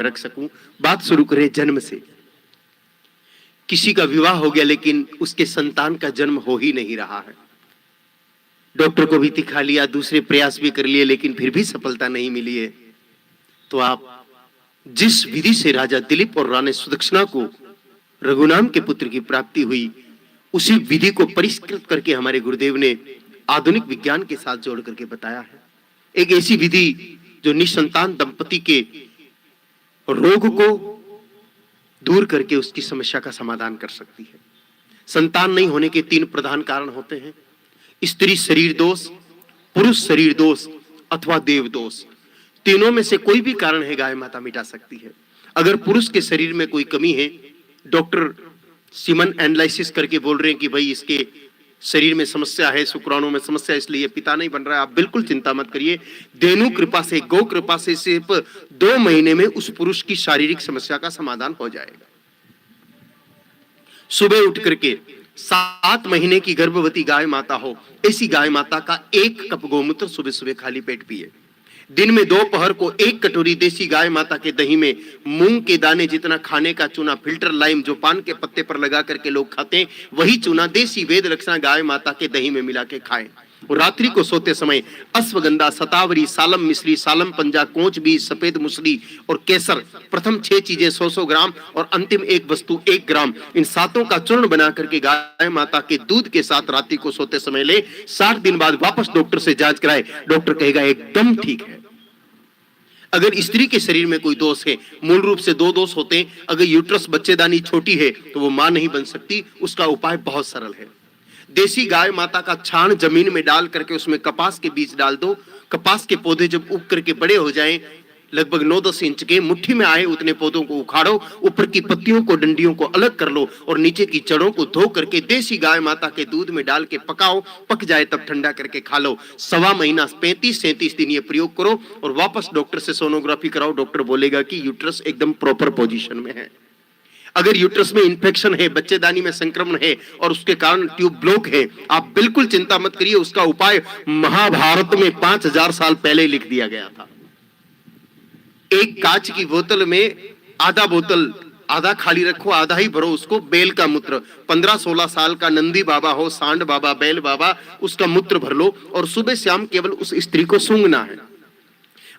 रख सकूं। बात शुरू करें जन्म से। किसी का विवाह हो गया लेकिन उसके संतान का जन्म हो ही नहीं रहा है। डॉक्टर को भी दिखा लिया, दूसरे प्रयास भी कर लिए, लेकिन फिर भी सफलता नहीं मिली है। तो आप जिस विधि से राजा दिलीप और रानी सुदक्षिणा को रघुनाम के पुत्र की प्राप्ति हुई, उसी विधि को परिष्कृत करके हमारे गुरुदेव ने आधुनिक विज्ञान के साथ जोड़ करके बताया है। एक ऐसी विधि जो निसंतान दंपति के रोग को दूर करके उसकी समस्या का समाधान कर सकती है। संतान नहीं होने के 3 प्रधान कारण होते हैं: स्त्री शरीर दोष, पुरुष शरीर दोष अथवा देव दोष। तीनों में से कोई भी कारण है गाय माता मिटा सकती है। अगर पुरुष के शरीर में कोई कमी है, डॉक्टर सीमन एनालिसिस करके बोल रहे हैं कि भाई इसके शरीर में समस्या है, शुक्राणु में समस्या, इसलिए पिता नहीं बन रहा है, आप बिल्कुल चिंता मत करिए। देनु कृपा से, गौ कृपा से सिर्फ 2 महीने में उस पुरुष की शारीरिक समस्या का समाधान हो जाएगा। सुबह उठ करके 7 महीने की गर्भवती गाय माता हो, ऐसी गाय माता का 1 कप गोमूत्र सुबह सुबह खाली पेट पिए। दिन में दोपहर को 1 कटोरी देसी गाय माता के दही में मूंग के दाने जितना खाने का चूना, फिल्टर लाइम जो पान के पत्ते पर लगा करके लोग खाते हैं, वही चूना देसी वेद रक्षणा गाय माता के दही में मिला के खाएं। और रात्रि को सोते समय अश्वगंधा, शतावरी, सालम मिश्री, सालम पंजा, कोंच बीज, सफेद मुसली और केसर, प्रथम 6 चीजें 100-100 ग्राम और अंतिम एक वस्तु 1 ग्राम, इन सातों का चूर्ण बना करके गाय माता के दूध के साथ रात्रि को सोते समय ले। 60 दिन बाद वापस डॉक्टर से जांच कराए, डॉक्टर कहेगा एकदम ठीक है। अगर स्त्री के शरीर में कोई दोष है, मूल रूप से 2 दोष होते हैं। अगर यूट्रस बच्चेदानी छोटी है तो वो मां नहीं बन सकती। उसका उपाय बहुत सरल है। देसी गाय माता का छान जमीन में डाल करके उसमें कपास के बीज डाल दो। कपास के पौधे जब उग करके बड़े हो जाएं, लगभग 9-10 इंच के, मुट्ठी में आए उतने पौधों को उखाड़ो, ऊपर की पत्तियों को, डंडियों को अलग कर लो और नीचे की जड़ों को धो करके देसी गाय माता के दूध में डाल के पकाओ। पक जाए तब ठंडा करके खा लो। 1.25 महीना 35-37 दिन ये प्रयोग करो और वापस डॉक्टर से सोनोग्राफी कराओ। डॉक्टर बोलेगा कि यूट्रस एकदम प्रॉपर पोजीशन में है। अगर यूट्रस में इंफेक्शन है, बच्चेदानी में संक्रमण है और उसके कारण ट्यूब ब्लॉक है, आप बिल्कुल चिंता मत करिए। उसका उपाय महाभारत में 5000 साल पहले लिख दिया गया था। एक कांच की बोतल में आधा बोतल, आधा खाली रखो, आधा ही भरो उसको बेल का मूत्र। 15-16 साल का नंदी बाबा हो, सांड बाबा, बैल बाबा, उसका मूत्र भर लो और सुबह शाम केवल उस स्त्री को सूंघना है।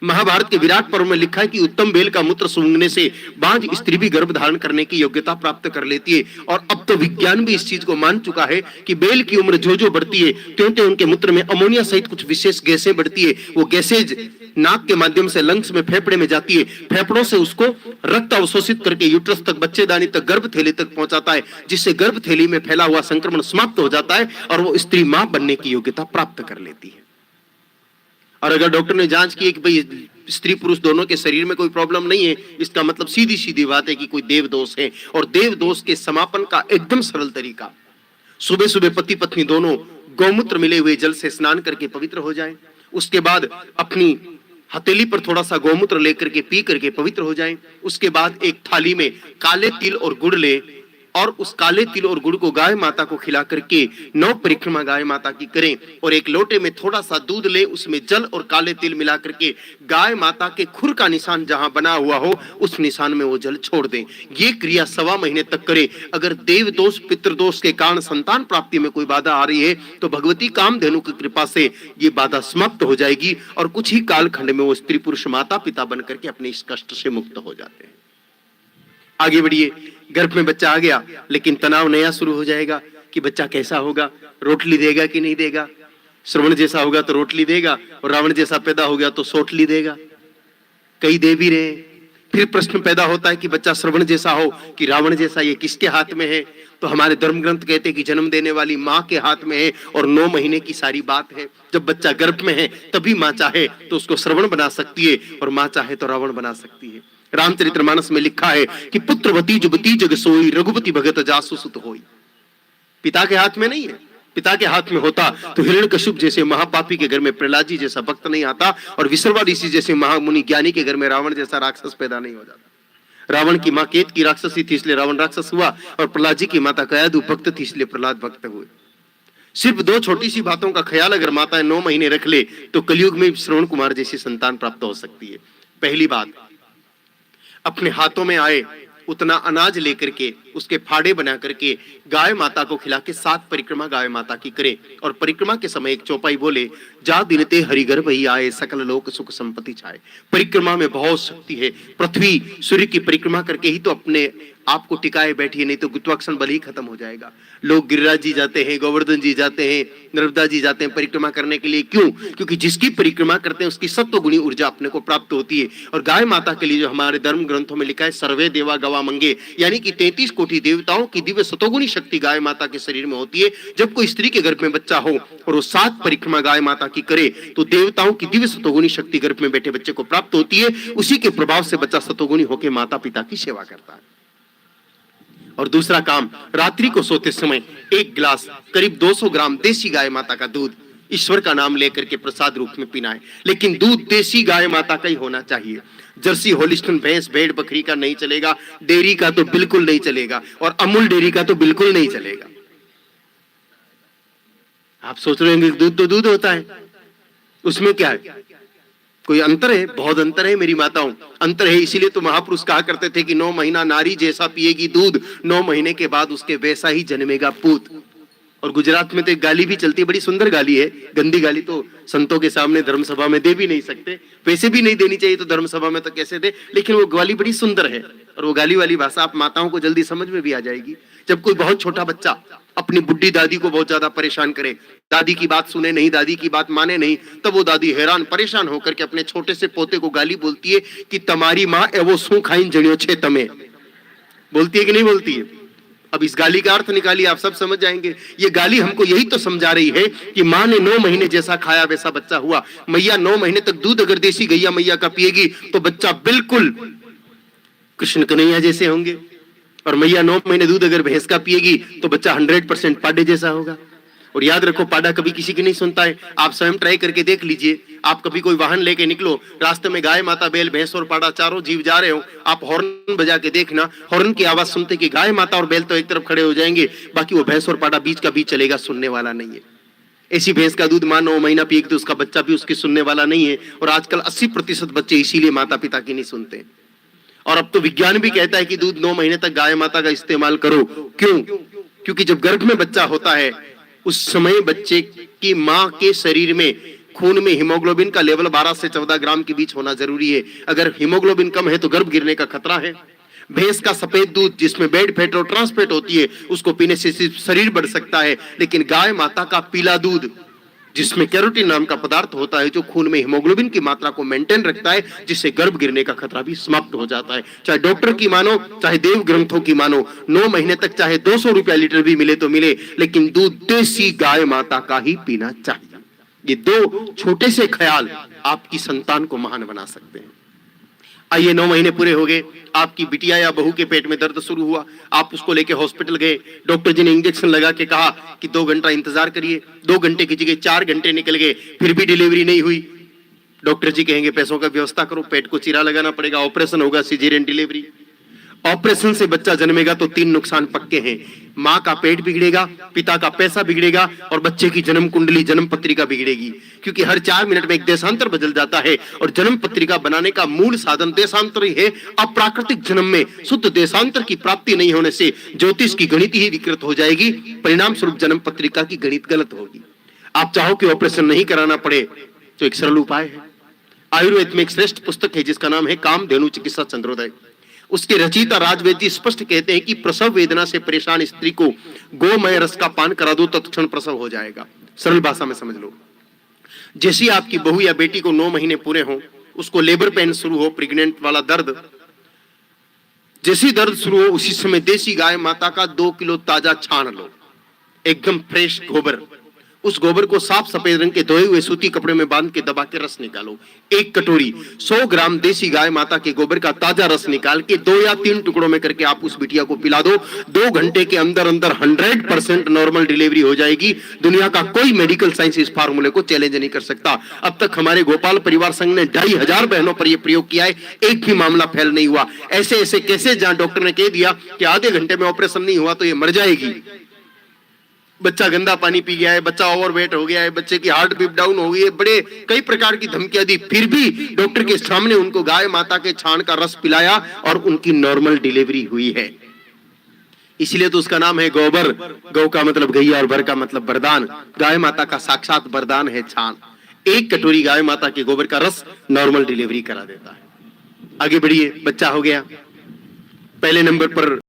महाभारत के विराट पर्व में लिखा है कि उत्तम बेल का मूत्र सूंघने से बांझ स्त्री भी गर्भ धारण करने की योग्यता प्राप्त कर लेती है। और अब तो विज्ञान भी इस चीज को मान चुका है कि बेल की उम्र जो जो बढ़ती है, त्यों-त्यों उनके मूत्र में अमोनिया सहित कुछ विशेष गैसें बढ़ती है। वो गैसेज नाक के माध्यम से लंग्स में, फेफड़े में जाती है। फेफड़ों से उसको रक्त अवशोषित करके यूट्रस तक, बच्चेदानी तक, गर्भ थैली तक पहुंचाता है, जिससे गर्भ थैली में फैला हुआ संक्रमण समाप्त हो जाता है और वो स्त्री मां बनने की योग्यता प्राप्त कर लेती है। और अगर डॉक्टर ने जांच की कि भाई स्त्री पुरुष दोनों के शरीर में कोई प्रॉब्लम नहीं है, इसका मतलब सीधी सीधी बात है कि कोई देव दोष है। और देव दोष के समापन का एकदम सरल तरीका, सुबह सुबह पति पत्नी दोनों गौमूत्र मिले हुए जल से स्नान करके पवित्र हो जाएं। उसके बाद अपनी हथेली पर थोड़ा सा गौमूत्र लेकर के पी करके पवित्र हो जाएं। उसके बाद एक थाली में काले तिल और गुड़ ले और उस काले तिल और गुड़ को गाय माता को खिला करके 9 परिक्रमा गाय माता की करें। और एक लोटे में थोड़ा सा दूध ले, उसमें जल और काले तिल मिला करके गाय माता के खुर का निशान जहां बना हुआ हो उस निशान में वो जल छोड़ दें। ये क्रिया 1.25 महीने तक करें। अगर देव दोष, पितृदोष के कारण संतान प्राप्ति में कोई बाधा आ रही है तो भगवती कामधेनु की कृपा से ये बाधा समाप्त हो जाएगी और कुछ ही कालखंड में वो स्त्री पुरुष माता पिता बन करके अपने इस कष्ट से मुक्त हो जाते हैं। आगे बढ़िए। गर्भ में बच्चा आ गया लेकिन तनाव नया शुरू हो जाएगा कि बच्चा कैसा होगा, रोटली देगा कि नहीं देगा। श्रवण जैसा होगा तो रोटली देगा और रावण जैसा पैदा हो गया तो सोटली देगा। कई दे भी रहे। फिर प्रश्न पैदा होता है कि बच्चा श्रवण जैसा हो कि रावण जैसा, ये किसके हाथ में है। तो हमारे धर्म ग्रंथ कहते हैं कि जन्म देने वाली माँ के हाथ में है और 9 महीने की सारी बात है। जब बच्चा गर्भ में है तभी माँ चाहे तो उसको श्रवण बना सकती है और माँ चाहे तो रावण बना सकती है। रामचरितमानस में लिखा है कि पुत्रवती जुबती जग सोई, रघुपति भगत जासु सुत होई। पिता के हाथ में नहीं है। पिता के हाथ में होता तो हिरण्यकश्यप जैसे महापापी के घर में प्रहलाद जी जैसा भक्त नहीं आता और विसर्वा ऋषि जैसे महामुनि ज्ञानी के घर में रावण जैसा राक्षस पैदा नहीं हो जाता। रावण की माँ केत की राक्षसी थी इसलिए रावण राक्षस हुआ और प्रहलाद जी की माता कयादु भक्त थी इसलिए प्रहलाद भक्त हुए। सिर्फ 2 छोटी सी बातों का ख्याल अगर माताएं 9 महीने रख ले तो कलयुग में श्रवण कुमार जैसी संतान प्राप्त हो सकती है। पहली बात, अपने हाथों में आए उतना अनाज लेकर के उसके फाड़े बना करके गाय माता को खिला के 7 परिक्रमा गाय माता की करे। और परिक्रमा के समय एक चौपाई बोले, जा दिनते हरिगर्भ ही आए, सकल लोक सुख संपत्ति छाए। परिक्रमा में बहुत शक्ति है। पृथ्वी सूर्य की परिक्रमा करके ही तो अपने आपको टिकाए बैठी, नहीं तो गुरुत्वाकर्षण बल ही खत्म हो जाएगा। लोग गिरिराज जी जाते हैं, गोवर्धन जी जाते हैं, नर्मदा जी जाते हैं परिक्रमा करने के लिए। क्यों? क्योंकि जिसकी परिक्रमा करते हैं उसकी सत्व गुणी ऊर्जा अपने को प्राप्त होती है। और गाय माता के लिए जो हमारे धर्म ग्रंथों में लिखा है, सर्वे देवा गवा मंगे, यानी कि 33 कोटि देवताओं की दिव्य सतोगुणी शक्ति गाय माता के शरीर में होती है। जब कोई स्त्री के गर्भ में बच्चा हो और वो 7 परिक्रमा गाय माता की करे तो देवताओं की दिव्य सतोगुणी शक्ति गर्भ में बैठे बच्चे को प्राप्त होती है। उसी के प्रभाव से बच्चा सतोगुणी होकर माता पिता की सेवा करता है। और दूसरा काम, रात्रि को सोते समय 1 गिलास करीब 200 ग्राम देसी गाय माता का दूध ईश्वर का नाम लेकर के प्रसाद रूप में पीना है। लेकिन दूध देसी गाय माता का ही होना चाहिए। जर्सी, होलिस्टन भैंस, भेड़, बकरी का नहीं चलेगा, डेयरी का तो बिल्कुल नहीं चलेगा, और अमूल डेयरी का तो बिल्कुल नहीं चलेगा। आप सोच रहे होंगे दूध तो दूध होता है, उसमें क्या है? कोई अंतर है? बहुत अंतर है मेरी माताओं, अंतर है। इसीलिए तो महापुरुष कहा करते थे कि 9 महीना नारी जैसा पिएगी दूध, 9 महीने के बाद उसके वैसा ही जन्मेगा पूत। और गुजरात में तो एक गाली भी चलती है, बड़ी सुंदर गाली है। गंदी गाली तो संतों के सामने धर्म सभा में दे भी नहीं सकते, वैसे भी नहीं देनी चाहिए, तो धर्म सभा में तो कैसे दे, लेकिन वो गाली बड़ी सुंदर है। और वो गाली वाली भाषा आप माताओं को जल्दी समझ में भी आ जाएगी। जब कोई बहुत छोटा बच्चा अपनी बुढ़ी दादी को बहुत ज्यादा परेशान करे, दादी की बात सुने नहीं, दादी की बात माने नहीं, तब वो दादी हैरान परेशान होकर के अपने छोटे से पोते को गाली बोलती है कि तुम्हारी माँ एवो सू खाइन जड़ियो छे तमे। बोलती है कि नहीं बोलती है? अब इस गाली का अर्थ निकालिए, आप सब समझ जाएंगे। ये गाली हमको यही तो समझा रही है कि माँ ने 9 महीने जैसा खाया वैसा बच्चा हुआ। मैया 9 महीने तक दूध अगर देसी गैया मैया का पिएगी तो बच्चा बिल्कुल कृष्ण कन्हैया जैसे होंगे। और मैया 9 महीने दूध अगर भैंस का पिएगी तो बच्चा 100% पाडे जैसा होगा। और याद रखो, पाडा कभी किसी की नहीं सुनता है। आप स्वयं ट्राई करके देख लीजिए। आप कभी कोई वाहन लेके निकलो, रास्ते में गाय माता, बैल, भैंस और पाडा चारों जीव जा रहे हो, आप हॉर्न बजा के देखना, हॉर्न की आवाज सुनते कि गाय माता और बैल तो एक तरफ खड़े हो जाएंगे, बाकी वो भैंस और पाडा बीच का बीच चलेगा, सुनने वाला नहीं है। ऐसी भैंस का दूध मां 9 महीना पिएगी तो उसका बच्चा भी उसकी सुनने वाला नहीं है। और आजकल 80% बच्चे इसीलिए माता पिता की नहीं सुनते। और अब तो विज्ञान भी कहता है कि दूध 9 महीने तक गाय माता का इस्तेमाल करो। क्यों? क्योंकि जब गर्भ में बच्चा होता है उस समय बच्चे की मां के शरीर में खून में हीमोग्लोबिन का लेवल 12 से 14 ग्राम के बीच होना जरूरी है। अगर हीमोग्लोबिन कम है तो गर्भ गिरने का खतरा है। भैंस का सफेद दूध जिसमें बैड फैट और ट्रांस फैट होती है उसको पीने से सिर्फ शरीर बढ़ सकता है, लेकिन गाय माता का पीला दूध जिसमें कैरोटीन नाम का पदार्थ होता है जो खून में हीमोग्लोबिन की मात्रा को मेंटेन रखता है, जिससे गर्भ गिरने का खतरा भी समाप्त हो जाता है। चाहे डॉक्टर की मानो, चाहे देव ग्रंथों की मानो, 9 महीने तक चाहे 200 रुपया लीटर भी मिले तो मिले, लेकिन दूध देसी गाय माता का ही पीना चाहिए। ये 2 छोटे से ख्याल आपकी संतान को महान बना सकते हैं। आइए, 9 महीने पूरे हो गए, आपकी बिटिया या बहू के पेट में दर्द शुरू हुआ, आप उसको लेके हॉस्पिटल गए, डॉक्टर जी ने इंजेक्शन लगा के कहा कि 2 घंटा इंतजार करिए। 2 घंटे की जगह 4 घंटे निकल गए, फिर भी डिलीवरी नहीं हुई। डॉक्टर जी कहेंगे पैसों का व्यवस्था करो, पेट को चीरा लगाना पड़ेगा, ऑपरेशन होगा, सिजेरियन डिलीवरी। ऑपरेशन से बच्चा जन्मेगा तो 3 नुकसान पक्के हैं। माँ का पेट बिगड़ेगा, पिता का पैसा बिगड़ेगा और बच्चे की जन्म कुंडली, जन्म पत्रिका बिगड़ेगी। क्योंकि हर 4 मिनट में एक देशांतर बदल जाता है और जन्म पत्रिका बनाने का मूल साधन देशांतर ही है। अप्राकृतिक जन्म में शुद्ध देशांतर की प्राप्ति नहीं होने से ज्योतिष की गणित ही विकृत हो जाएगी, परिणाम स्वरूप जन्म पत्रिका की गणित गलत होगी। आप चाहो कि ऑपरेशन नहीं कराना पड़े तो एक सरल उपाय है। आयुर्वेद में एक श्रेष्ठ पुस्तक है जिसका नाम है कामधेनु चिकित्सा चंद्रोदय। उसके रचयिता राजवेद जी स्पष्ट कहते हैं कि प्रसव वेदना से परेशान स्त्री को गोमय रस का पान करा दो, तत्क्षण प्रसव हो जाएगा। सरल भाषा में समझ लो, जैसी आपकी बहू या बेटी को 9 महीने पूरे हो, उसको लेबर पेन शुरू हो, प्रेग्नेंट वाला दर्द, जैसी दर्द शुरू हो उसी समय देसी गाय माता का 2 किलो ताजा छान लो, एकदम फ्रेश गोबर। उस गोबर को साफ सफेद रंग के धोए हुए सूती कपड़े में बांध के दबा के रस निकालो। 1 कटोरी 100 ग्राम देसी गाय माता के गोबर का ताजा रस निकाल के 2 या 3 टुकड़ों में करके आप उस बिटिया को पिला दो। 2 घंटे के अंदर अंदर 100% नॉर्मल डिलीवरी हो जाएगी। दुनिया का कोई मेडिकल साइंस इस फार्मूले को चैलेंज नहीं कर सकता। अब तक हमारे गोपाल परिवार संघ ने 2500 बहनों पर यह प्रयोग किया है, एक भी मामला फेल नहीं हुआ। ऐसे ऐसे केसेस जहां डॉक्टर ने कह दिया कि आधे घंटे में ऑपरेशन नहीं हुआ तो ये मर जाएगी, बच्चा गंदा पानी पी गया है, बच्चा ओवरवेट हो गया है, बच्चे की हार्ट बीट डाउन हो गई है, बड़े कई प्रकार की धमकियां दी, फिर भी डॉक्टर के सामने उनको गाय माता के छान का रस पिलाया और उनकी नॉर्मल डिलीवरी हुई है। इसलिए तो उसका नाम है गौबर। गौ का मतलब गैया और बर का मतलब वरदान। गाय माता का साक्षात वरदान है छान। एक कटोरी गाय माता के गोबर का रस नॉर्मल डिलीवरी करा देता है। आगे बढ़िए, बच्चा हो गया, पहले नंबर पर